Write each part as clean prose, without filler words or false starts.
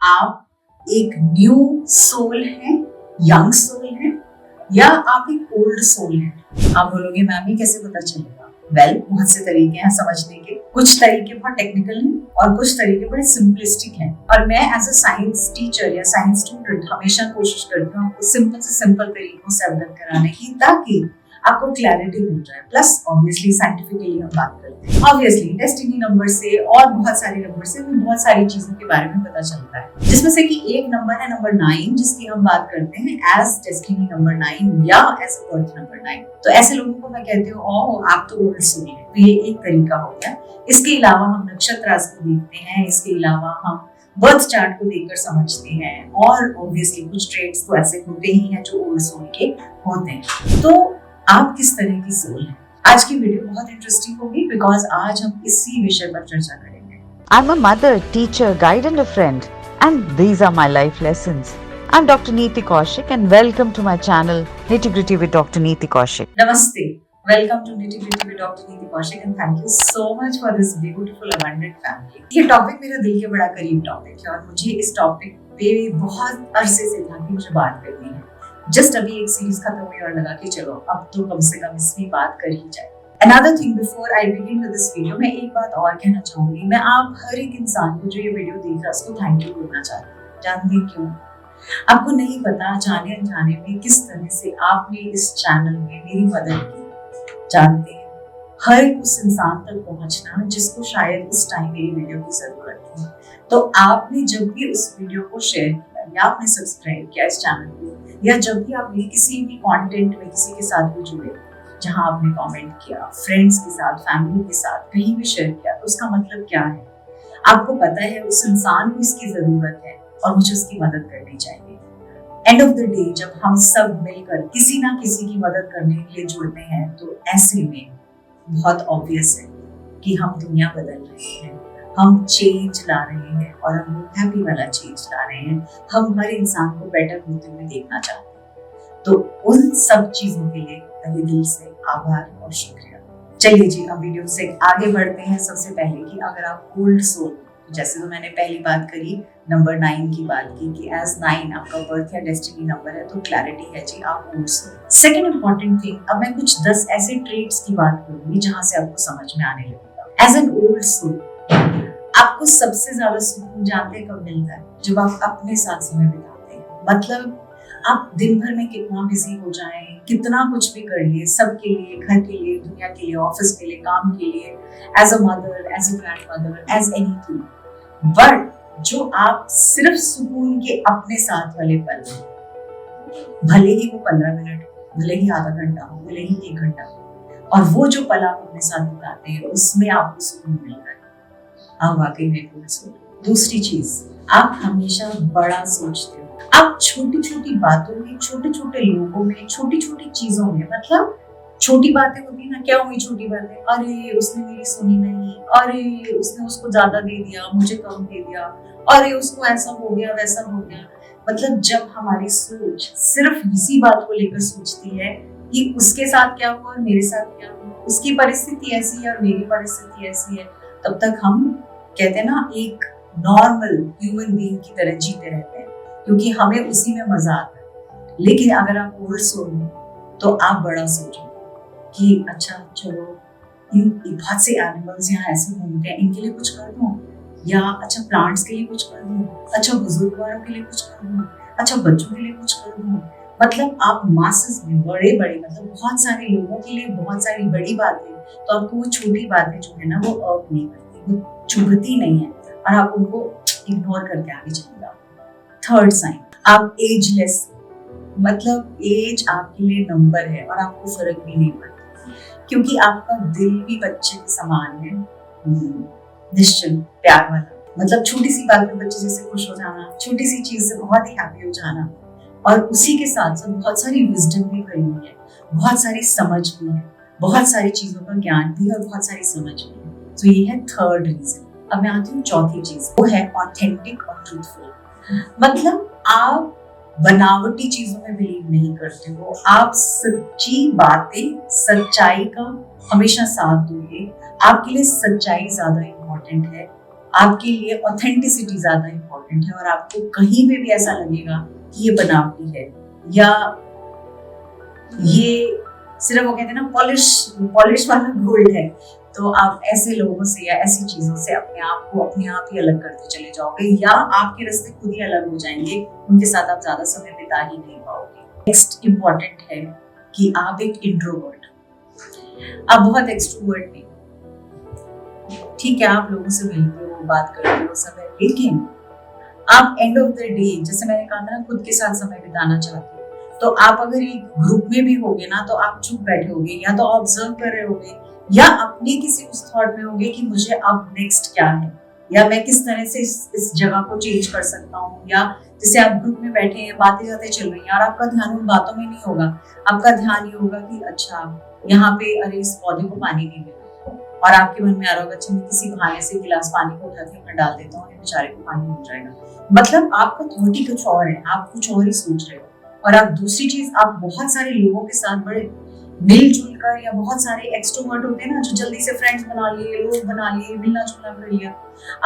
आप एक new soul हैं, यंग सोल हैं, या आप एक ओल्ड सोल हैं। आप बोलोगे मैम ये कैसे पता चलेगा? बहुत से तरीके हैं समझने के। कुछ तरीके बहुत टेक्निकल हैं और कुछ तरीके बड़े सिंपलिस्टिक हैं। और मैं एज अ साइंस टीचर या साइंस स्टूडेंट हमेशा कोशिश करती हूँ आपको सिंपल से सिंपल तरीकों से अवगत कराने की, ताकि आपको क्लैरिटी मिल जाए। प्लस ऑब्वियसली साइंटिफिकली हम बात करते हैं, ऑब्वियसली डेस्टिनी नंबर से और बहुत सारे नंबर से बहुत सारी चीजों के बारे में पता चलता है, जिसमें से कि एक नंबर है नंबर 9, जिसकी हम बात करते हैं एज डेस्टिनी नंबर 9 या एज बर्थ नंबर 9। तो ऐसे लोगों को मैं कहती हूँ ओह आप तो ओल्ड सोल है। तो ये एक तरीका हो गया। इसके अलावा हम नक्षत्र राशि को देखते हैं, इसके अलावा हम बर्थ चार्ट को देखकर समझते हैं, और ऑब्वियसली कुछ ट्रेड्स तो ऐसे होते ही हैं जो ओल्ड सोल के होते हैं। तो आप किस तरह की सोल हैं? आज की वीडियो बहुत इंटरेस्टिंग होगी बिकॉज आज हम इसी विषय पर चर्चा करेंगे। I'm a mother, teacher, guide and a friend, and these are my life lessons. I'm Dr. Neeti Kaushik and welcome to my channel Nitty Gritty with Dr. Neeti Kaushik. Namaste. Welcome to Nitty Gritty with Dr. Neeti Kaushik and thank you so much for this beautiful abundant family. ये topic मेरे दिल के बड़ा करीब topic है और मुझे इस टॉपिक पे बहुत अरसे से था कि मुझे बात करनी है। जस्ट अभी एक सीरीज खत्म हुई और लगा कि चलो अब तो कम से कम इसमें बात कर ही जाए। Another thing before I begin with this video, मैं एक बात और कहना चाहूंगी। मैं आप हर एक इंसान को जो ये वीडियो देख रहा है उसको थैंक यू बोलना चाहती हूँ। जानते हैं क्यों? आपको नहीं पता जाने अनजाने में किस तरह से आपने इस चैनल में मेरी मदद की। जानते हैं हर एक उस इंसान तक पहुंचना जिसको शायद इस टाइम मेरी वीडियो की जरूरत थी। तो आपने जब भी उस वीडियो को शेयर किया या आपने सब्सक्राइब किया इस चैनल को, या जब भी आपने किसी भी कंटेंट में किसी के साथ भी जुड़े, जहां आपने कमेंट किया, फ्रेंड्स के साथ, फैमिली के साथ कहीं भी शेयर किया, तो उसका मतलब क्या है? आपको पता है उस इंसान को इसकी जरूरत है और मुझे उसकी मदद करनी चाहिए। एंड ऑफ द डे जब हम सब मिलकर किसी ना किसी की मदद करने के लिए जुड़ते हैं, तो ऐसे में बहुत ऑब्वियस है कि हम दुनिया बदल रहे हैं, हम चेंज ला रहे हैं और हम हैप्पी वाला चेंज ला रहे हैं। हम हर इंसान को बेटर होते हुए देखना चाहते हैं। तो उन सब चीजों के लिए तहे दिल से आभार और शुक्रिया। चलिए जी अब वीडियो से आगे बढ़ते हैं। सबसे पहले कि अगर आप ओल्ड सोल, जैसे तो मैंने पहली बात करी नंबर 9 की बात की कि एज 9 आपका बर्थ या डेस्टिनी नंबर है, तो क्लैरिटी है जी आप old soul. Second important thing, अब मैं कुछ 10 ऐसे ट्रेट्स की बात करूंगी जहां से आपको समझ में आने लगेगा। एज एन ओल्ड सोल आपको सबसे ज्यादा सुकून जानते कब मिलता है? जब आप अपने साथ समय बिताते हैं। मतलब आप दिन भर में कितना बिजी हो जाएं, कितना कुछ भी कर लिए, सबके लिए, घर के लिए, दुनिया के लिए, ऑफिस के लिए, काम के लिए, as a mother, as a grandmother, as anything, but जो आप सिर्फ सुकून के अपने साथ वाले पल, भले ही वो 15 मिनट, भले ही आधा घंटा हो, भले ही 1 घंटा हो, और वो जो पल आप अपने साथ बिताते हैं उसमें आपको सुकून मिलता है, आप वाकई में ओल्ड सोल। दूसरी चीज, आप हमेशा बड़ा सोचते हो। आप छोटी छोटी बातों में, छोटे छोटे लोगों में, छोटी छोटी चीजों में, मतलब छोटी बातें होती है ना, क्या हुई छोटी बातें? अरे उसने मेरी सुनी नहीं, अरे उसने उसको ज्यादा दे दिया, मुझे कम दे दिया, अरे उसको ऐसा हो गया, वैसा हो गया। मतलब जब हमारी सोच सिर्फ इसी बात को लेकर सोचती है कि उसके साथ क्या हुआ और मेरे साथ क्या हुआ, उसकी परिस्थिति ऐसी है और मेरी परिस्थिति ऐसी है, तब तक हम कहते हैं ना एक नॉर्मल ह्यूमन बीइंग की तरह जीते रहते हैं, क्योंकि हमें उसी में मजा आता है। लेकिन अगर आप ओल्ड सोल हो तो आप बड़ा सोचो कि अच्छा चलो बहुत से एनिमल्स यहाँ ऐसे घूमते हैं, इनके लिए कुछ कर दूं, या अच्छा प्लांट्स के लिए कुछ कर दूं, अच्छा बुजुर्ग वालों के लिए कुछ कर दूं, अच्छा बच्चों के लिए कुछ कर दूं। मतलब आप मासेस में बड़े बड़े, मतलब बहुत सारे लोगों के लिए बहुत सारी बड़ी बातें, तो आपको वो छोटी बातें जो है ना वो अर्थ नहीं करती, वो चुभती नहीं है और आप उनको इग्नोर करके आगे चले जाओ। थर्ड साइन, आप एजलेस, मतलब एज आपके लिए नंबर है और आपको फर्क भी नहीं पड़ता, क्योंकि आपका दिल भी बच्चे के समान है, निश्चल प्यार वाला। मतलब छोटी सी बात में बच्चे जैसे खुश हो जाना, छोटी सी चीज से बहुत ही हैप्पी हो जाना, और उसी के साथ साथ बहुत सारी विजडम भी भरी हुई है, बहुत सारी समझ भी है, बहुत सारी चीजों का ज्ञान भी और बहुत सारी समझ भी है। तो ये है थर्ड रीजन। अब मैं आती हूँ चौथी चीज, वो है ऑथेंटिक और ट्रूथफुल। मतलब आप बनावटी चीजों में बिलीव नहीं करते हो, आप सच्ची बातें, सच्चाई का हमेशा साथ दोगे। आपके लिए सच्चाई ज्यादा इम्पोर्टेंट है आपके लिए ऑथेंटिसिटी ज्यादा इंपॉर्टेंट है और आपको कहीं पे भी ऐसा लगेगा कि ये बनावटी है या ये सिर्फ वो कहते हैं ना पॉलिश वाला गोल्ड है, तो आप ऐसे लोगों से या ऐसी चीजों से अपने आप को अपने आप ही अलग करते चले जाओगे या आपके रास्ते खुद ही अलग हो जाएंगे, उनके साथ आप ज्यादा समय बिता ही नहीं पाओगे। नेक्स्ट इम्पॉर्टेंट है कि आप एक इंट्रोवर्ट, आप बहुत एक्सट्रोवर्ट नहीं। ठीक है, आप लोगों से मिलते हो, बात करते हो सब है, लेकिन आप एंड ऑफ द डे, जैसे मैंने कहा था ना, खुद के साथ समय बिताना चाहते हो, तो आप अगर एक ग्रुप में भी होगे ना, तो आप चुप बैठे होगे या तो ऑब्जर्व कर रहे होगे या अपने किसी उस थॉट में होगे कि मुझे अब नेक्स्ट क्या है या मैं किस तरह से इस जगह को चेंज कर सकता हूँ। या जैसे आप ग्रुप में बैठे हैं, बातें चल रही हैं और आपका ध्यान उन बातों में नहीं होगा, आपका ध्यान ये होगा कि अच्छा यहाँ पे अरे इस पौधे को पानी नहीं मिला, और आपके मन में आ रहा होगा अच्छा मैं किसी बहाने से गिलास पानी को उठा के डाल देता हूँ, बेचारे को पानी मिल जाएगा। मतलब आपका थॉट ही कुछ और है, आप कुछ और ही सोच रहे हो। और आप दूसरी चीज, आप बहुत सारे लोगों के साथ बड़े मिलजुल कर, या बहुत सारे एक्सट्रोवर्ट होते हैं ना जो जल्दी से फ्रेंड्स बना लिए, लोग बना लिए, मिलना जुलना कर लिया,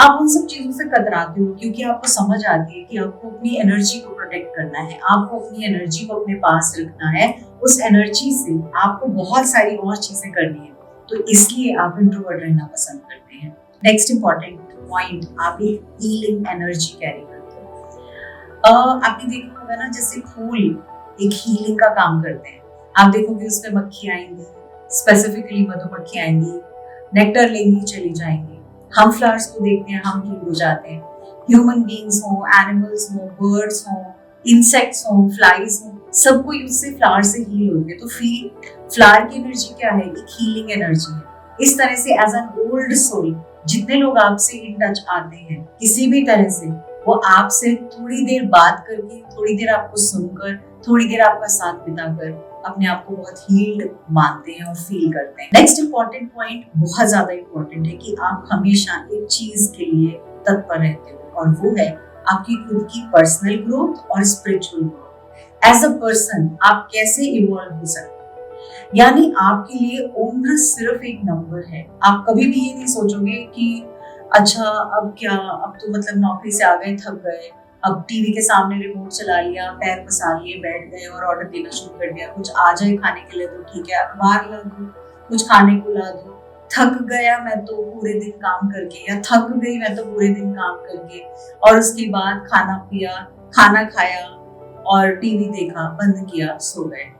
आप उन सब चीजों से कतराते हो क्योंकि आपको समझ आती है कि आपको अपनी एनर्जी को प्रोटेक्ट करना है, आपको अपनी एनर्जी को अपने पास रखना है, उस एनर्जी से आपको बहुत सारी और चीजें करनी है, तो इसलिए आप इंट्रोवर्ट रहना पसंद करते हैं। नेक्स्ट इंपॉर्टेंट पॉइंट, आप एक हीलिंग एनर्जी कैरी करते हो। आपने देखा होगा ना, जैसे फूल एक हीलिंग का काम करते हैं, आप देखोगे उसमें मक्खी आएंगी, स्पेसिफिकली मधुमक्खी आएंगी, नेक्टर लेंगी, चली जाएंगी। हम फ्लावर्स को देखते हैं, हम हील हो जाते हैं। ह्यूमन बीइंग्स हो, एनिमल्स हो, बर्ड्स हो, इंसेक्ट्स हो, फ्लाइज हो, सब कोई उससे फ्लावर से हील होते हैं। तो फ्लावर की एनर्जी क्या है? एक हीलिंग एनर्जी है। इस तरह से एज एन ओल्ड सोल जितने लोग आपसे इन टच आते हैं किसी भी तरह से, वो आपसे थोड़ी देर बात करके, थोड़ी देर आपको सुनकर, थोड़ी देर आपका साथ बिताकर अपने आप को बहुत हील्ड मानते हैं और फील करते हैं। नेक्स्ट इंपॉर्टेंट पॉइंट बहुत ज्यादा इंपॉर्टेंट है कि आप हमेशा एक चीज के लिए तत्पर रहते हो, और वो है आपकी खुद की पर्सनल ग्रोथ और spiritual growth. As a person आप कैसे इवॉल्व हो सकते हैं, यानी आपके लिए उम्र सिर्फ एक नंबर है। आप कभी भी ये नहीं सोचोगे कि अच्छा अब क्या, अब तो मतलब नौकरी से आ गए, थक गए, अब टीवी के सामने रिमोट चला लिया, पैर पसार लिए, बैठ गए और ऑर्डर देना शुरू कर दिया, कुछ आ जाए खाने के लिए तो ठीक है, अखबार ला दो, कुछ खाने को ला दो, थक गया मैं तो पूरे दिन काम करके, या थक गई मैं तो पूरे दिन काम करके, और उसके बाद खाना पिया, खाना खाया और टीवी देखा, बंद किया, सो गए।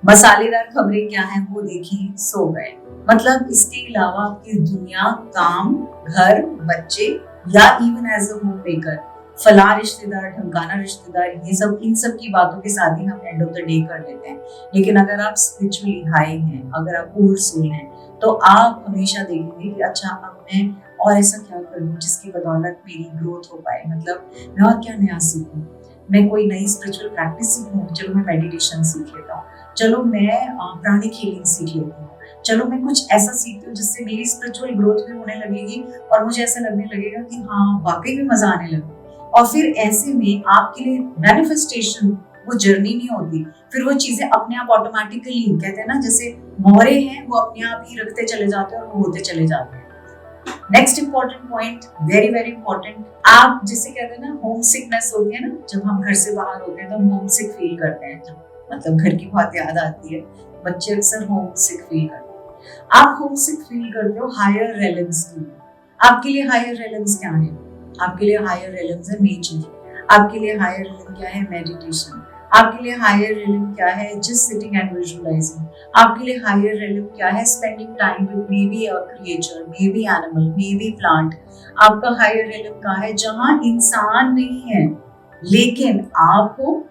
मसालेदार खबरें क्या है वो देखी, सो गए। मतलब इसके अलावा आपकी दुनिया, काम, घर, बच्चे, या even as a homemaker, फला रिश्तेदार, ढमकाना रिश्तेदार, ये सब, इन सब की बातों के साथ ही हम एंड ऑफ द डे कर लेते हैं। लेकिन अगर आप स्पिरिचुअली हाई हैं, अगर आप ओल्ड सोल हैं, तो आप हमेशा देखेंगे कि अच्छा अब मैं और ऐसा क्या करूं जिसकी बदौलत मेरी ग्रोथ हो पाए, मतलब मैं और क्या नया सीखूं, मैं कोई नई स्पिरिचुअल प्रैक्टिस सीखूं, चलो मैं मेडिटेशन सीख लेता हूँ, चलो मैं प्राणिक हीलिंग सीख लेती हूँ, चलो मैं कुछ ऐसा सीखती हूँ जिससे मेरी स्पिरिचुअल ग्रोथ भी होने लगेगी और मुझे ऐसा लगने लगेगा कि हाँ वाकई में मजा आने लगा। और फिर ऐसे में आपके लिए मैनिफेस्टेशन वो जर्नी नहीं होती, फिर वो चीजें अपने आप ऑटोमेटिकली, कहते हैं ना जैसे मोहरे हैं, वो अपने आप ही रखते चले जाते हैं और वो होते चले जाते हैं। Next important point, very very important, आप जिसे कहते हैं ना होम सिकनेस होती है ना, जब हम घर से बाहर होते हैं तो हम होम सिक फील करते हैं, मतलब घर की बहुत याद आती है, बच्चे अक्सर होम सिक फील करते हैं। आप होम सिक फील करते हो हायर रेलम्स के लिए। आपके लिए हायर रेलम्स क्या है? आपके लिए हायर रेलम्स है नेचर, आपके लिए हायर रेलम क्या है? मेडिटेशन, आपके लिए हायर रेलम क्या है? जस्ट सिटिंग एंड विजुअलाइजिंग, आपके लिए हायर रेलम क्या है? Spending time with may be a creature, may be animal, may be plant. आपका हायर रेलम क्या है? जहां इंसान नहीं है लेकिन आप हो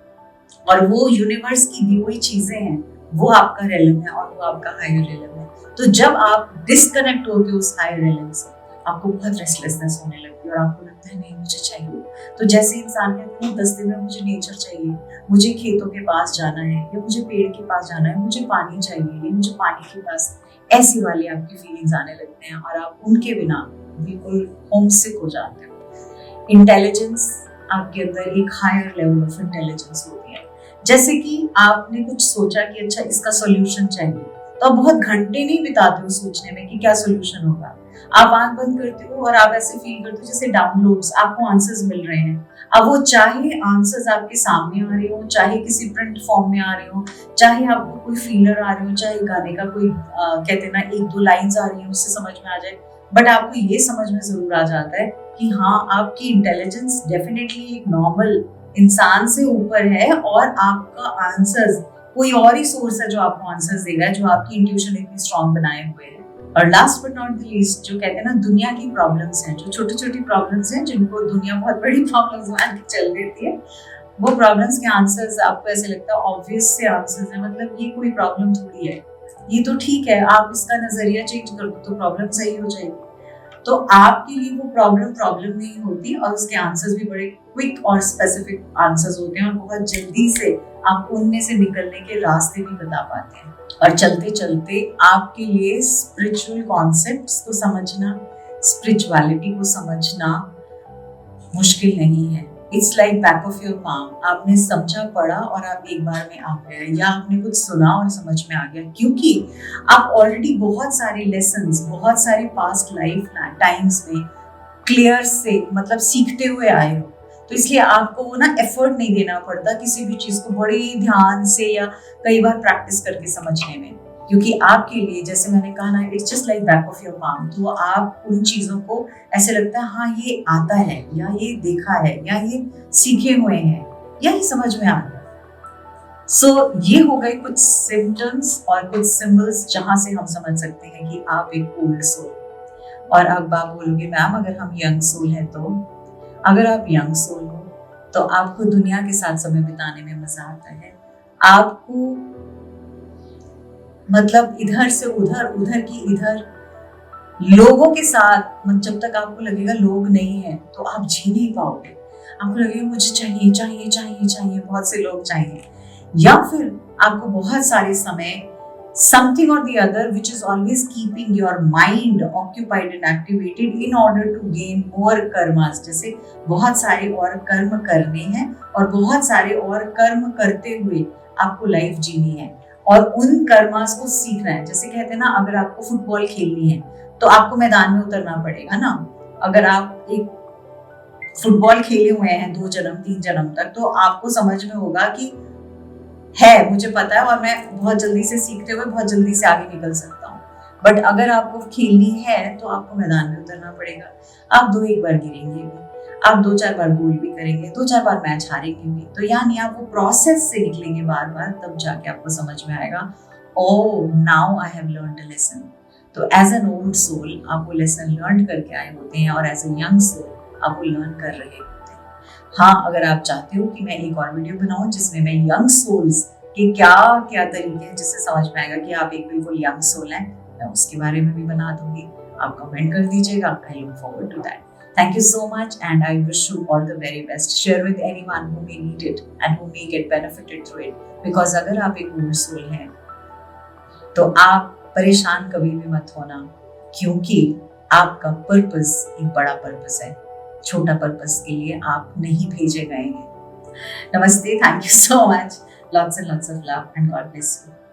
और वो यूनिवर्स की दी हुई चीजें हैं, वो आपका रेलम है और वो आपका हायर रेलम है। तो जब आप डिस्कनेक्ट होते हो उस हायर रेलम से, आपको बहुत रेस्टलेसनेस होने लगती है और आपको लगता है नहीं मुझे चाहिए। तो जैसे इंसान कहते हैं 10 दिन में मुझे नेचर चाहिए, मुझे खेतों के पास जाना है, या मुझे पेड़ के पास जाना है, मुझे पानी चाहिए, मुझे पानी के पास, ऐसी वाली आपकी फीलिंग्स आने लगते हैं और आप उनके बिना बिल्कुल होमसिक हो जाते हो। इंटेलिजेंस, आपके अंदर एक हायर लेवल ऑफ इंटेलिजेंस होती है। जैसे कि आपने कुछ सोचा कि अच्छा इसका सॉल्यूशन चाहिए, तो आप बहुत घंटे नहीं बिताते हो सोचने में कि क्या सॉल्यूशन होगा। आप आंख बंद करते हो और आप ऐसे फील करते हो जैसे डाउनलोड्स, आपको आंसर्स मिल रहे हैं। अब वो चाहे आंसर्स आपके सामने आ रहे हो, चाहे किसी प्रिंट फॉर्म में आ रहे हो, चाहे आपको कोई फीलर आ रहे हो, चाहे गाने का कोई कहते हैं ना एक दो लाइंस आ रही है उससे समझ में आ जाए, बट आपको ये समझ में जरूर आ जाता है कि हाँ, आपकी इंटेलिजेंस डेफिनेटली एक नॉर्मल इंसान से ऊपर है और आपका आंसर्स कोई और ही सोर्स है जो आपको आंसर्स दे रहा है, जो आपकी इंट्यूशन इतनी स्ट्रांग बनाए हुए है। और last but not the least, जो कहते हैं ना दुनिया की प्रॉब्लम्स हैं, जो छोटी छोटी प्रॉब्लम्स हैं जिनको दुनिया बहुत बड़ी प्रॉब्लम्स मान के चल देती है, वो प्रॉब्लम्स के आंसर्स आपको ऐसे लगता है ऑब्वियस से आंसर्स है, मतलब ये कोई प्रॉब्लम थोड़ी है, ये तो ठीक है, आप इसका नजरिया चेंज कर दो तो प्रॉब्लम सही हो जाएगी। तो आपके लिए वो प्रॉब्लम नहीं होती और उसके आंसर्स भी बड़े क्विक और स्पेसिफिक आंसर्स होते हैं और बहुत जल्दी से आप उनमें से निकलने के रास्ते भी बता पाते हैं। और चलते चलते आपके लिए स्पिरिचुअल कॉन्सेप्ट्स को समझना, स्पिरिचुअलिटी को समझना मुश्किल नहीं है। It's like back of your palm, आपने समझा पढ़ा और आप एक बार में आ गए, या आपने कुछ सुना और समझ में आ गया, क्योंकि आप ऑलरेडी बहुत सारे लेसन्स, बहुत सारे पास्ट लाइफ टाइम्स में क्लियर से मतलब सीखते हुए आए हो। तो इसलिए आपको वो ना एफर्ट नहीं देना पड़ता किसी भी चीज को बड़े ध्यान से या कई बार प्रैक्टिस करके समझने में, क्योंकि आपके लिए जैसे मैंने कहा ना, it's just like back of your palm. तो आप उन चीजों को ऐसे लगता है हाँ ये आता है, या ये देखा है, या ये सीखे हुए हैं, या ये समझ में आ गया। सो ये हो गए कुछ सिम्टम्स और कुछ सिंबल्स जहां से हम समझ सकते हैं कि आप एक ओल्ड सोल। और अब आप बोलोगे मैम अगर हम यंग सोल हैं तो, अगर आप यंग सोल हो तो आपको दुनिया के साथ समय बिताने में मजा आता है। आपको मतलब इधर से उधर, उधर की इधर लोगों के साथ, जब तक आपको लगेगा लोग नहीं है तो आप जी नहीं पाओगे। आपको लगेगा मुझे चाहिए चाहिए चाहिए चाहिए, बहुत से लोग चाहिए, या फिर आपको बहुत सारे समय something or the other which is always keeping your mind occupied and activated in order to gain more karmas। जैसे बहुत सारे और कर्म करने हैं और बहुत सारे और कर्म करते हुए आपको लाइफ जीनी है और उन कर्मास को सीखना है। जैसे कहते हैं ना, अगर आपको फुटबॉल खेलनी है तो आपको मैदान में उतरना पड़ेगा ना। अगर आप एक फुटबॉल खेले हुए हैं 2 जन्म 3 जन्म तक, तो आपको समझ में होगा कि है, मुझे पता है और मैं बहुत जल्दी से सीखते हुए बहुत जल्दी से आगे निकल सकता हूँ। बट अगर आपको खेलनी है तो आपको मैदान में उतरना पड़ेगा। आप 2-1 बार गिरेंगे भी, आप 2-4 बार गोल भी करेंगे, 2-4 बार मैच हारेंगे भी, तो यानी आप वो प्रोसेस से निकलेंगे बार बार, तब जाके आपको समझ में आएगा ओह now I have learned a lesson. तो एज एन ओल्ड सोल आप वो लेसन लर्न करके आए होते हैं और एज ए यंग सोल आप वो लर्न कर रहे होते हैं। हाँ, अगर आप चाहते हो कि मैं एक और वीडियो बनाऊं जिसमें मैं यंग सोल्स के क्या क्या तरीके हैं जिससे समझ में आएगा कि आप एक बिल्कुल यंग सोल हैं, मैं उसके बारे में भी बना दूंगी। आप कमेंट कर दीजिएगा। I look forward to that. Thank you so much and I wish you all the very best. Share with anyone who may need it and who may get benefited through it. Because अगर आप एक old soul हैं तो आप परेशान कभी भी मत होना, क्योंकि आपका पर्पस एक बड़ा पर्पस है। छोटा पर्पस के लिए आप नहीं भेजे गए हैं। Namaste, thank you so much. Lots and lots of love and God bless you.